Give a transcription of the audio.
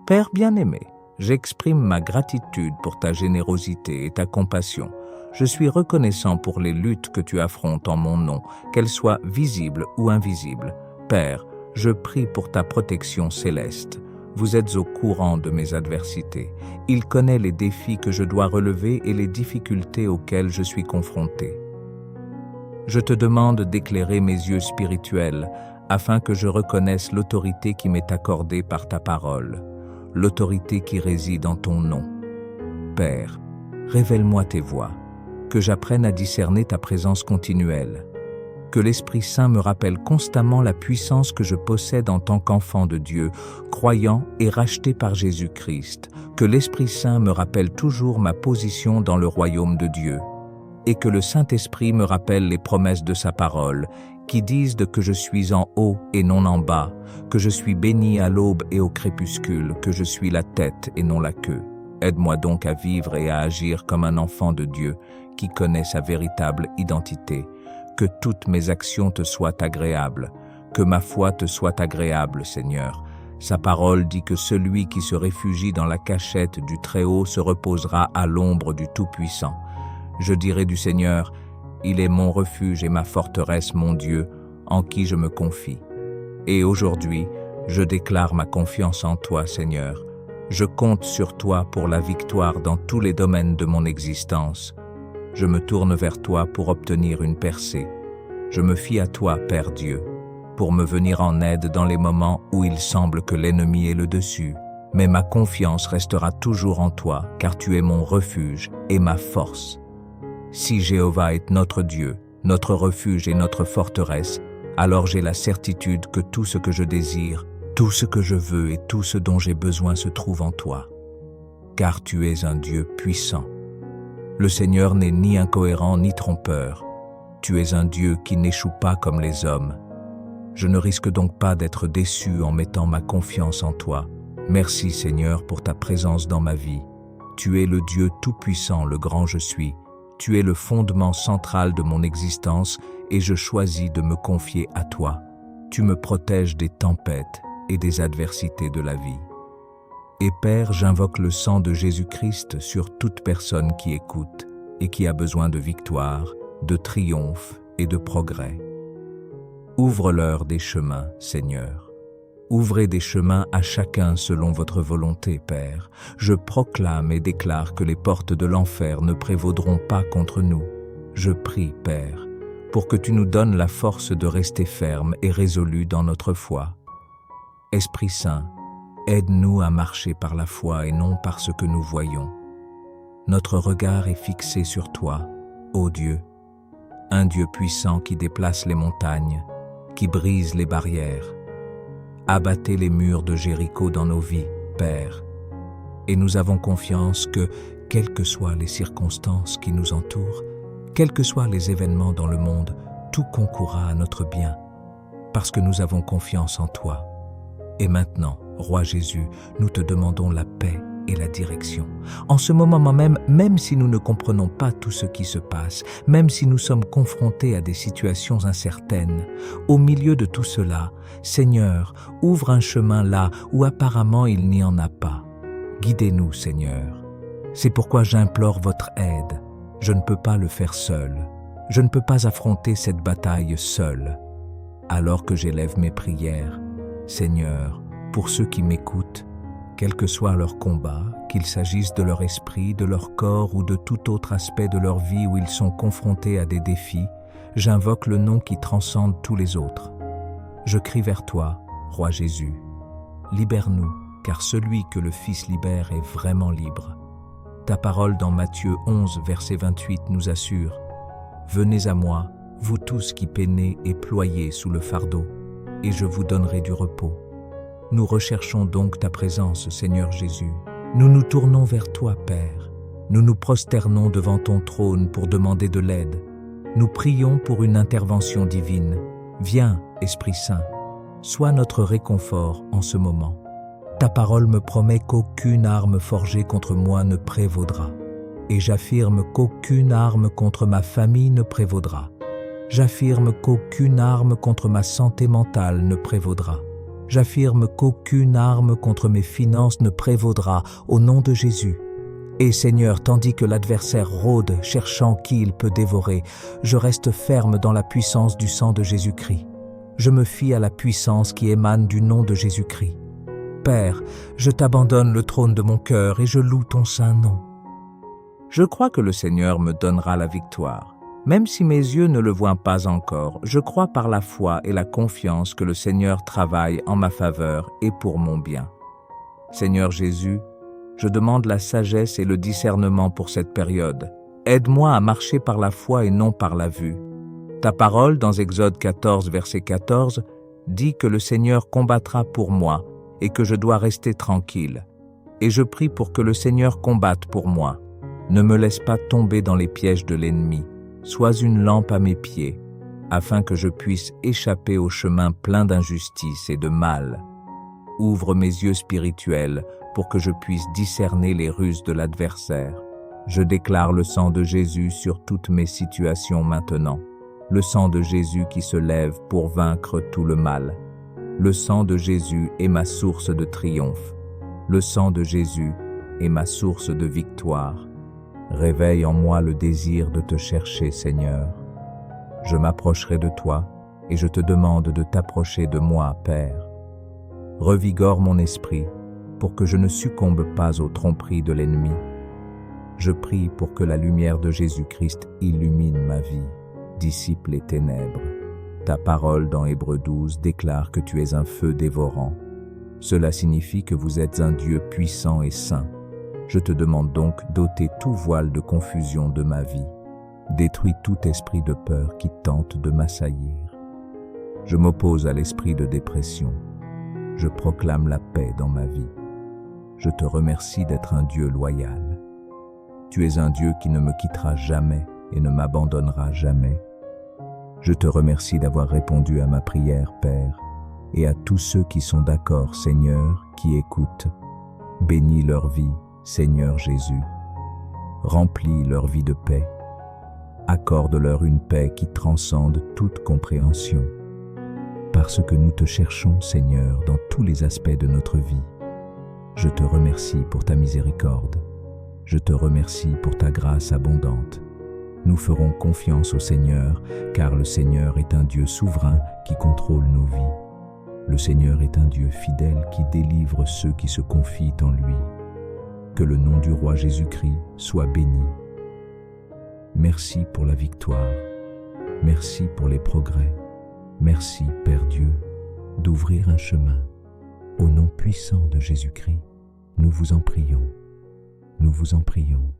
Père bien-aimé, j'exprime ma gratitude pour ta générosité et ta compassion. Je suis reconnaissant pour les luttes que tu affrontes en mon nom, qu'elles soient visibles ou invisibles. Père, je prie pour ta protection céleste. Vous êtes au courant de mes adversités. Il connaît les défis que je dois relever et les difficultés auxquelles je suis confronté. Je te demande d'éclairer mes yeux spirituels afin que je reconnaisse l'autorité qui m'est accordée par ta parole, l'autorité qui réside en ton nom. Père, révèle-moi tes voies, que j'apprenne à discerner ta présence continuelle, que l'Esprit Saint me rappelle constamment la puissance que je possède en tant qu'enfant de Dieu, croyant et racheté par Jésus-Christ, que l'Esprit Saint me rappelle toujours ma position dans le royaume de Dieu, et que le Saint-Esprit me rappelle les promesses de sa parole, qui disent que je suis en haut et non en bas, que je suis béni à l'aube et au crépuscule, que je suis la tête et non la queue. Aide-moi donc à vivre et à agir comme un enfant de Dieu qui connaît sa véritable identité. Que toutes mes actions te soient agréables, que ma foi te soit agréable, Seigneur. Sa parole dit que celui qui se réfugie dans la cachette du Très-Haut se reposera à l'ombre du Tout-Puissant. Je dirai du Seigneur, il est mon refuge et ma forteresse, mon Dieu, en qui je me confie. Et aujourd'hui, je déclare ma confiance en toi, Seigneur. Je compte sur toi pour la victoire dans tous les domaines de mon existence. Je me tourne vers toi pour obtenir une percée. Je me fie à toi, Père Dieu, pour me venir en aide dans les moments où il semble que l'ennemi est le dessus. Mais ma confiance restera toujours en toi, car tu es mon refuge et ma force. Si Jéhovah est notre Dieu, notre refuge et notre forteresse, alors j'ai la certitude que tout ce que je désire, tout ce que je veux et tout ce dont j'ai besoin se trouve en toi. Car tu es un Dieu puissant. Le Seigneur n'est ni incohérent ni trompeur. Tu es un Dieu qui n'échoue pas comme les hommes. Je ne risque donc pas d'être déçu en mettant ma confiance en toi. Merci Seigneur pour ta présence dans ma vie. Tu es le Dieu tout-puissant, le grand je suis. Tu es le fondement central de mon existence et je choisis de me confier à toi. Tu me protèges des tempêtes et des adversités de la vie. Et Père, j'invoque le sang de Jésus-Christ sur toute personne qui écoute et qui a besoin de victoire, de triomphe et de progrès. Ouvre-leur des chemins, Seigneur. Ouvrez des chemins à chacun selon votre volonté, Père. Je proclame et déclare que les portes de l'enfer ne prévaudront pas contre nous. Je prie, Père, pour que tu nous donnes la force de rester fermes et résolus dans notre foi. Esprit Saint, aide-nous à marcher par la foi et non par ce que nous voyons. Notre regard est fixé sur toi, ô Dieu, un Dieu puissant qui déplace les montagnes, qui brise les barrières. Abattez les murs de Jéricho dans nos vies, Père, et nous avons confiance que, quelles que soient les circonstances qui nous entourent, quels que soient les événements dans le monde, tout concourra à notre bien, parce que nous avons confiance en toi. Et maintenant, Roi Jésus, nous te demandons la paix et la direction. En ce moment même, même si nous ne comprenons pas tout ce qui se passe, même si nous sommes confrontés à des situations incertaines, au milieu de tout cela, Seigneur, ouvre un chemin là où apparemment il n'y en a pas. Guidez-nous, Seigneur. C'est pourquoi j'implore votre aide. Je ne peux pas le faire seul. Je ne peux pas affronter cette bataille seul. Alors que j'élève mes prières, Seigneur, pour ceux qui m'écoutent, quel que soit leur combat, qu'il s'agisse de leur esprit, de leur corps ou de tout autre aspect de leur vie où ils sont confrontés à des défis, j'invoque le nom qui transcende tous les autres. Je crie vers toi, Roi Jésus. Libère-nous, car celui que le Fils libère est vraiment libre. Ta parole dans Matthieu 11, verset 28 nous assure « Venez à moi, vous tous qui peinez et ployez sous le fardeau, et je vous donnerai du repos. » Nous recherchons donc ta présence, Seigneur Jésus. Nous nous tournons vers toi, Père. Nous nous prosternons devant ton trône pour demander de l'aide. Nous prions pour une intervention divine. Viens, Esprit Saint, sois notre réconfort en ce moment. Ta parole me promet qu'aucune arme forgée contre moi ne prévaudra. Et j'affirme qu'aucune arme contre ma famille ne prévaudra. J'affirme qu'aucune arme contre ma santé mentale ne prévaudra. J'affirme qu'aucune arme contre mes finances ne prévaudra au nom de Jésus. Et Seigneur, tandis que l'adversaire rôde, cherchant qui il peut dévorer, je reste ferme dans la puissance du sang de Jésus-Christ. Je me fie à la puissance qui émane du nom de Jésus-Christ. Père, je t'abandonne le trône de mon cœur et je loue ton saint nom. Je crois que le Seigneur me donnera la victoire. Même si mes yeux ne le voient pas encore, je crois par la foi et la confiance que le Seigneur travaille en ma faveur et pour mon bien. Seigneur Jésus, je demande la sagesse et le discernement pour cette période. Aide-moi à marcher par la foi et non par la vue. Ta parole, dans Exode 14, verset 14, dit que le Seigneur combattra pour moi et que je dois rester tranquille. Et je prie pour que le Seigneur combatte pour moi. Ne me laisse pas tomber dans les pièges de l'ennemi. Sois une lampe à mes pieds, afin que je puisse échapper au chemin plein d'injustice et de mal. Ouvre mes yeux spirituels pour que je puisse discerner les ruses de l'adversaire. Je déclare le sang de Jésus sur toutes mes situations maintenant. Le sang de Jésus qui se lève pour vaincre tout le mal. Le sang de Jésus est ma source de triomphe. Le sang de Jésus est ma source de victoire. Réveille en moi le désir de te chercher, Seigneur. Je m'approcherai de toi et je te demande de t'approcher de moi, Père. Revigore mon esprit pour que je ne succombe pas aux tromperies de l'ennemi. Je prie pour que la lumière de Jésus-Christ illumine ma vie, dissipe les ténèbres. Ta parole dans Hébreux 12 déclare que tu es un feu dévorant. Cela signifie que vous êtes un Dieu puissant et saint. Je te demande donc d'ôter tout voile de confusion de ma vie. Détruis tout esprit de peur qui tente de m'assaillir. Je m'oppose à l'esprit de dépression. Je proclame la paix dans ma vie. Je te remercie d'être un Dieu loyal. Tu es un Dieu qui ne me quittera jamais et ne m'abandonnera jamais. Je te remercie d'avoir répondu à ma prière, Père, et à tous ceux qui sont d'accord, Seigneur, qui écoutent. Bénis leur vie, Seigneur Jésus. Remplis leur vie de paix. Accorde-leur une paix qui transcende toute compréhension. Parce que nous te cherchons, Seigneur, dans tous les aspects de notre vie. Je te remercie pour ta miséricorde. Je te remercie pour ta grâce abondante. Nous ferons confiance au Seigneur, car le Seigneur est un Dieu souverain qui contrôle nos vies. Le Seigneur est un Dieu fidèle qui délivre ceux qui se confient en lui. Que le nom du roi Jésus-Christ soit béni. Merci pour la victoire. Merci pour les progrès. Merci, Père Dieu, d'ouvrir un chemin. Au nom puissant de Jésus-Christ, nous vous en prions. Nous vous en prions.